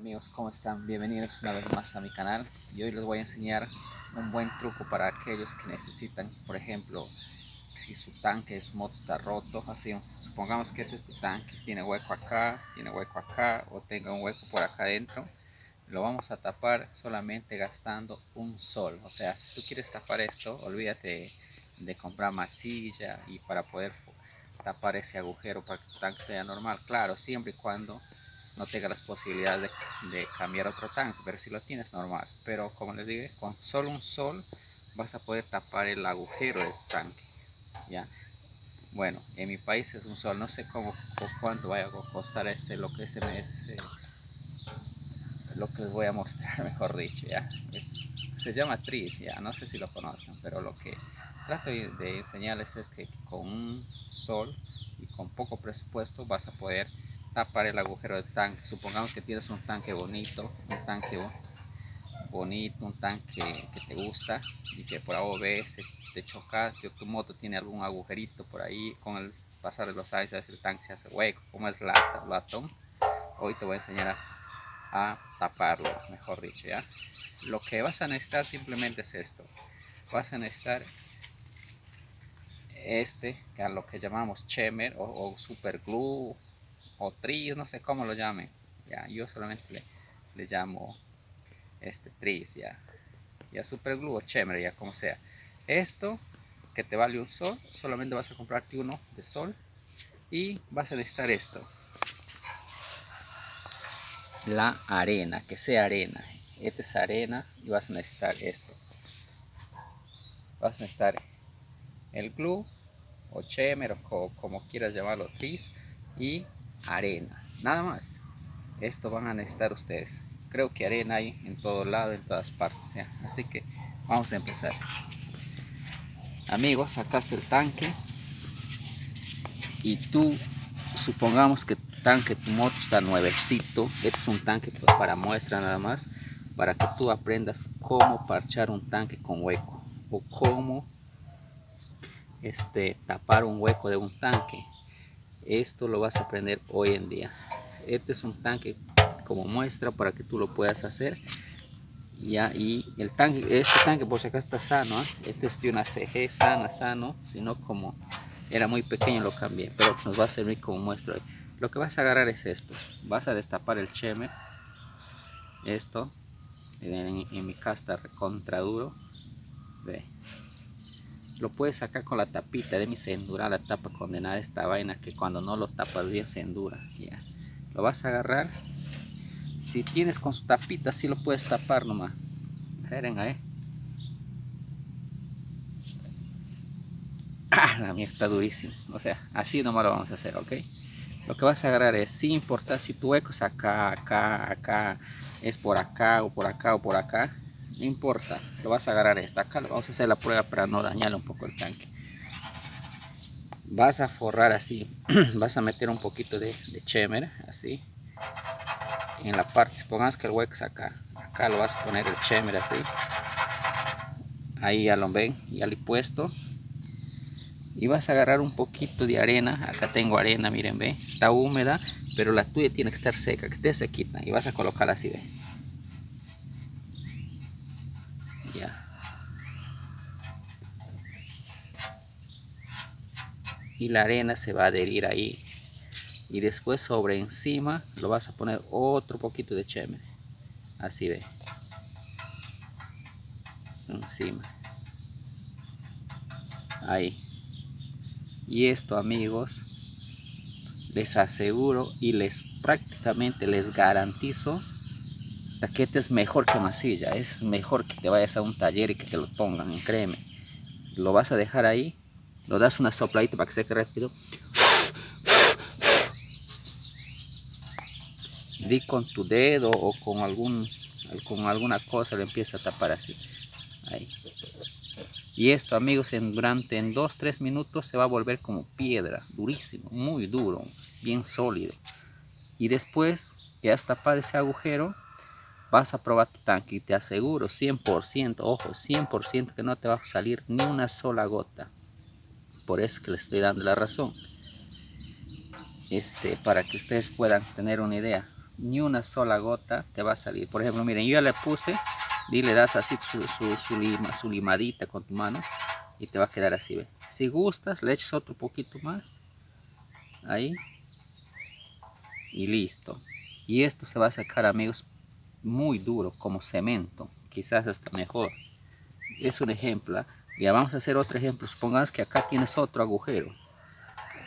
Amigos, ¿cómo están? Bienvenidos una vez más a mi canal y hoy les voy a enseñar un buen truco para aquellos que necesitan, por ejemplo, si su tanque de su moto está roto, así, supongamos que este es tu tanque, tiene hueco acá o tenga un hueco por acá adentro, lo vamos a tapar solamente gastando un sol. O sea, si tú quieres tapar esto, olvídate de comprar masilla y para poder tapar ese agujero para que tu tanque sea normal, claro, siempre y cuando no tenga las posibilidades de cambiar otro tanque, pero si lo tienes normal. Pero como les dije, con solo un sol vas a poder tapar el agujero del tanque, ya. Bueno, en mi país es un sol, no sé cómo o cuánto vaya a costar ese, lo que ese mes, lo que les voy a mostrar, mejor dicho, ya. Se llama tris, ya, no sé si lo conozcan, pero lo que trato de enseñarles es que con un sol y con poco presupuesto vas a poder tapar el agujero del tanque. Supongamos que tienes un tanque bonito, un tanque que te gusta y que por ahora ves, te chocaste o tu moto tiene algún agujerito por ahí, con el pasar de los años el tanque se hace hueco, como es latón. Hoy te voy a enseñar a taparlo, mejor dicho, ya. Lo que vas a necesitar simplemente es esto. Vas a necesitar que a lo que llamamos chemer o super glue o tris, no sé cómo lo llamen, ya. Yo solamente le llamo tris, ya super glue o chemer, ya como sea. Esto que te vale un sol, solamente vas a comprarte uno de sol y vas a necesitar esto, la arena, que sea arena. Esta es arena y vas a necesitar esto. Vas a necesitar el glue o chemer o como quieras llamarlo, tris y arena, nada más. Esto van a necesitar ustedes. Creo que arena hay en todo lado, en todas partes, ¿ya? Así que vamos a empezar. Amigos, sacaste el tanque y tú, supongamos que tu tanque, tu moto está nuevecito. Este es un tanque para muestra nada más, para que tú aprendas cómo parchar un tanque con hueco o cómo tapar un hueco de un tanque. Esto lo vas a aprender hoy en día. Este es un tanque como muestra para que tú lo puedas hacer, ya. Y el tanque, este tanque por si acaso está sano, ¿eh? Este es de una CG sano, sino como era muy pequeño lo cambié, pero nos va a servir como muestra hoy. Lo que vas a agarrar es esto, vas a destapar el chemer, esto en mi caso está recontra duro, ve. Lo puedes sacar con la tapita de mi, se endura la tapa condenada esta vaina, que cuando no lo tapas bien se endura, ya. Lo vas a agarrar, si tienes con su tapita si lo puedes tapar nomás, miren ahí. La mía está durísimo, o sea, así nomás lo vamos a hacer, ok. Lo que vas a agarrar es, sin importar si tu hueco es acá, es por acá o por acá o por acá, no importa, lo vas a agarrar esta acá. Vamos a hacer la prueba para no dañarle un poco el tanque. Vas a forrar así, vas a meter un poquito de chemer, así, en la parte, supongamos que el hueco es acá, acá lo vas a poner el chemer así, ahí ya lo ven, ya lo he puesto. Y vas a agarrar un poquito de arena, acá tengo arena, miren, ve, está húmeda, pero la tuya tiene que estar seca, que esté sequita, y vas a colocarla así, ve, ya. Y la arena se va a adherir ahí, y después sobre encima lo vas a poner otro poquito de chemer, así, ve, encima, ahí. Y esto, amigos, les aseguro y les prácticamente les garantizo que este es mejor que masilla, es mejor que te vayas a un taller y que te lo pongan, créeme. Lo vas a dejar ahí, lo das una sopladita para que seque rápido, di con tu dedo o con alguna cosa lo empieza a tapar así, ahí. Y esto, amigos, en 2-3 minutos se va a volver como piedra, durísimo, muy duro, bien sólido. Y después que has tapado ese agujero, vas a probar tu tanque y te aseguro 100%, ojo, 100% que no te va a salir ni una sola gota. Por eso que les estoy dando la razón, para que ustedes puedan tener una idea. ni una sola gota te va a salir. Por ejemplo, miren, yo ya le puse y le das así su limadita con tu mano y te va a quedar así, ¿ve? Si gustas, le echas otro poquito más ahí y listo. Y esto se va a sacar, amigos, muy duro, como cemento, quizás hasta mejor. Es un ejemplo, ¿eh? Ya vamos a hacer otro ejemplo. Supongamos que acá tienes otro agujero.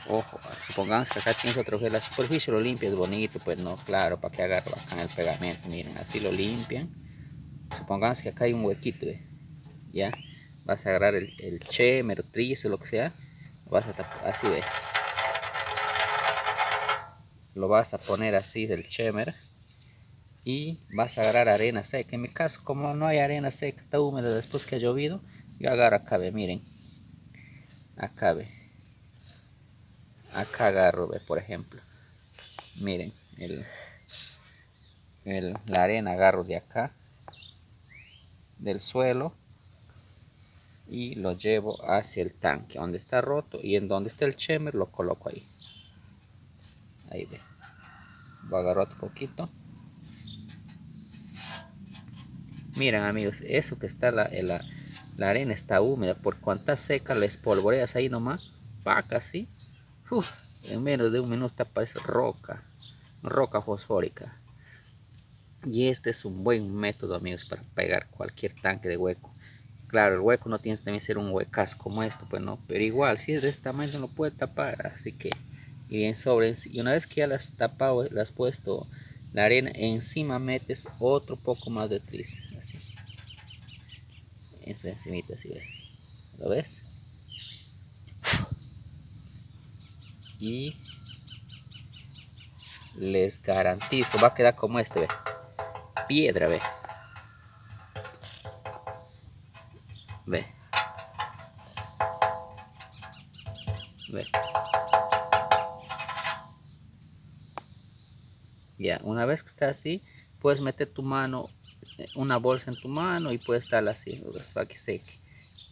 Ojo, supongamos que acá tienes otro agujero. La superficie lo limpias bonito, pues no, claro, para que agarre acá el pegamento. Miren, así lo limpian. Supongamos que acá hay un huequito, ¿eh? Ya vas a agarrar el chemer, trizo, lo que sea. Vas a tapar así, ¿ve? Lo vas a poner así del chemer. Y vas a agarrar arena seca. En mi caso, como no hay arena seca, está húmeda después que ha llovido, yo agarro acá, ve, miren, acá, ve, acá agarro, ve, por ejemplo, miren, la arena agarro de acá, del suelo, y lo llevo hacia el tanque, donde está roto, y en donde está el chemer lo coloco ahí. Ahí, ve, voy a agarrar otro poquito. Miren, amigos, eso que está la arena está húmeda, por cuanta seca la espolvoreas ahí nomás, paca así, en menos de un minuto aparece roca fosfórica. Y este es un buen método, amigos, para pegar cualquier tanque de hueco. Claro, el hueco no tiene que ser un huecazo como esto, pues no, pero igual, si es de este tamaño lo puede tapar, así que, y bien sobre, y una vez que ya las has tapado, las has puesto la arena, encima metes otro poco más de tris, así. Eso encimita, así, ¿ves? ¿Lo ves? Y les garantizo, va a quedar como este, ¿ve? Piedra, ¿ve? ¿Ve? ¿Ve? Ya, una vez que está así, puedes meter tu mano, una bolsa en tu mano y puedes estar así, para que seque.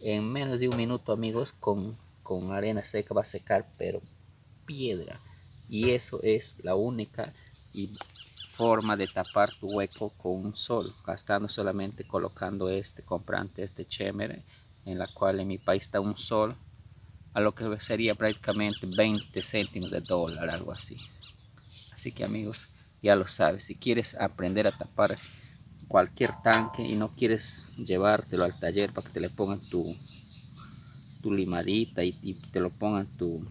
En menos de un minuto, amigos, con arena seca va a secar, pero piedra. Y eso es la única forma de tapar tu hueco con un sol, gastando solamente colocando comprante este chemer, en la cual en mi país está un sol, a lo que sería prácticamente 20 céntimos de dólar, algo así. Así que, amigos, ya lo sabes, si quieres aprender a tapar cualquier tanque y no quieres llevártelo al taller para que te le pongan tu limadita y te lo pongan tu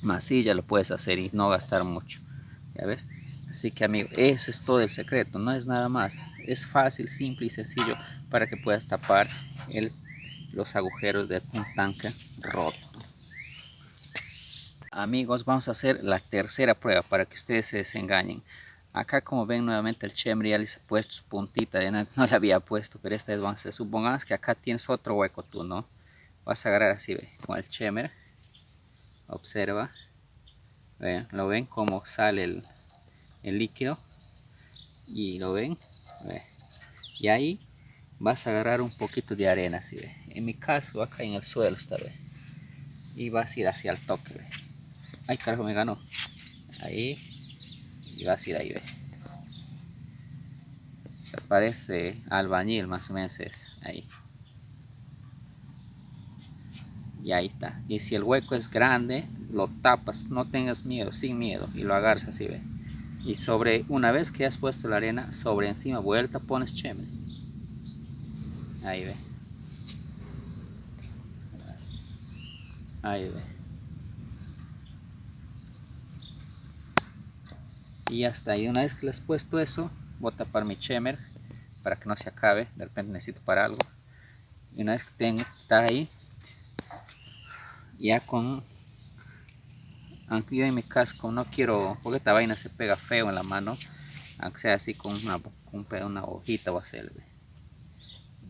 masilla, lo puedes hacer y no gastar mucho, ya ves. Así que, amigo, eso es todo el secreto, no es nada más, es fácil, simple y sencillo para que puedas tapar los agujeros de un tanque roto. Amigos, vamos a hacer la tercera prueba para que ustedes se desengañen. Acá, como ven, nuevamente el chemer ya les he puesto su puntita, de antes no le había puesto, pero esta vez vamos a hacer. Supongamos que acá tienes otro hueco tú, ¿no? Vas a agarrar así, ve, con el chemer, observa, vean, lo ven cómo sale el líquido, y lo ven, ve. Y ahí vas a agarrar un poquito de arena, así, ve. En mi caso, acá en el suelo está, ve, y vas a ir hacia el toque, ve. Ay, carajo, me ganó. Ahí, y vas a ir ahí, ve. Parece albañil, más o menos es ahí. Y ahí está. Y si el hueco es grande, lo tapas, no tengas miedo, sin miedo, y lo agarras así, ve. Y sobre, una vez que has puesto la arena, sobre encima, vuelta, pones chemer. Ahí, ve. Ahí, ve. Y ya está. Y una vez que le has puesto eso, voy a tapar mi chemer para que no se acabe. De repente necesito para algo. Y una vez que está ahí, ya con, aunque yo en mi caso no quiero, porque esta vaina se pega feo en la mano, aunque sea así con una hojita o hacer,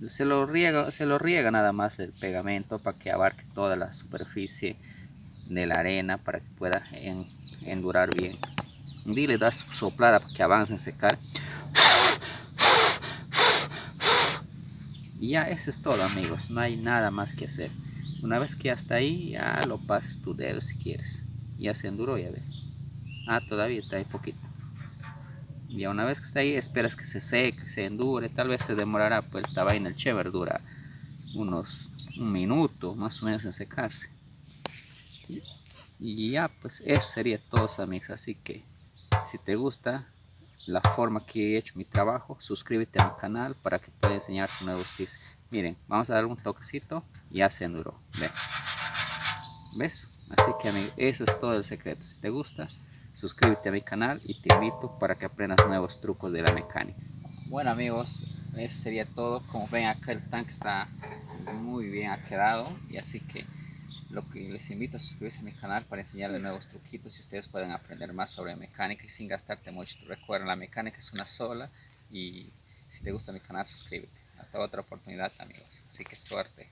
se lo riega nada más el pegamento para que abarque toda la superficie de la arena, para que pueda endurar bien. Y le das soplada para que avance en secar. Y ya eso es todo, amigos, no hay nada más que hacer. Una vez que hasta ahí, ya lo pasas tu dedo si quieres. Ya se enduró, ya ves. Ah, todavía está ahí poquito. Ya una vez que está ahí, esperas que se seque, se endure, tal vez se demorará, pues esta vaina, el chever dura un minuto más o menos en secarse. Y ya, pues eso sería todo, amigos. Así que si te gusta la forma que he hecho mi trabajo, suscríbete a mi canal para que pueda enseñarte nuevos tips. Miren, vamos a darle un toquecito y ya se enduró. ¿Ves? Así que, amigos, eso es todo el secreto. Si te gusta, suscríbete a mi canal y te invito para que aprendas nuevos trucos de la mecánica. Bueno, amigos, eso sería todo. Como ven, acá el tanque está muy bien quedado, y así que lo que les invito a suscribirse a mi canal para enseñarles nuevos truquitos y ustedes pueden aprender más sobre mecánica y sin gastarte mucho. Recuerden, la mecánica es una sola, y si te gusta mi canal, suscríbete. Hasta otra oportunidad, amigos. Así que suerte.